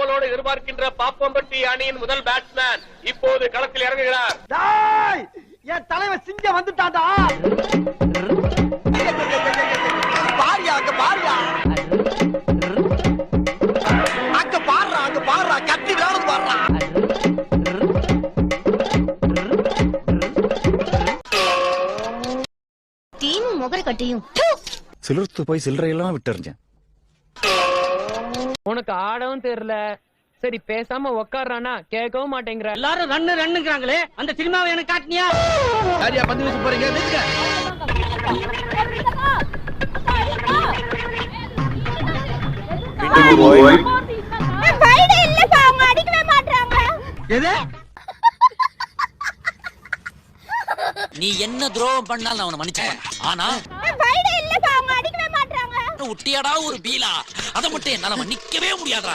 ஆவலோடு எதிர்பார்க்கின்ற பாப்பம்பட்டி அணியின் முதல் பேட்ஸ்மேன் இப்போது களத்தில் இறங்குகிறார். என் தலைவர் சிங்க வந்துட்டாடா. பாரியா அங்க பாரியா, அங்க பாடுறா, அங்க பாடுறா, கத்தி விளையாடுது பாடுறா. டீமும் முகர கட்டியும் சிலர்த்து போய் சில்லறையெல்லாம் விட்டுறிஞ்சேன். உனக்கு ஆடவும் தெரியல, சரி பேசாம உக்காடுறானா கேட்கவும் மாட்டேங்கிற. எல்லாரும் ரன்னுங்கிறாங்களே, அந்த சினிமாவை எனக்கு காட்டினியா? யாரியா பந்து வீச போறீங்க? நீ என்ன துரோகம் பண்ணாலும் அவனை மன்னிச்சுப்பான். ஆனா உட்டியாடா ஒரு பீலா, அதை மட்டும் என்னால மன்னிக்கவே முடியாதா.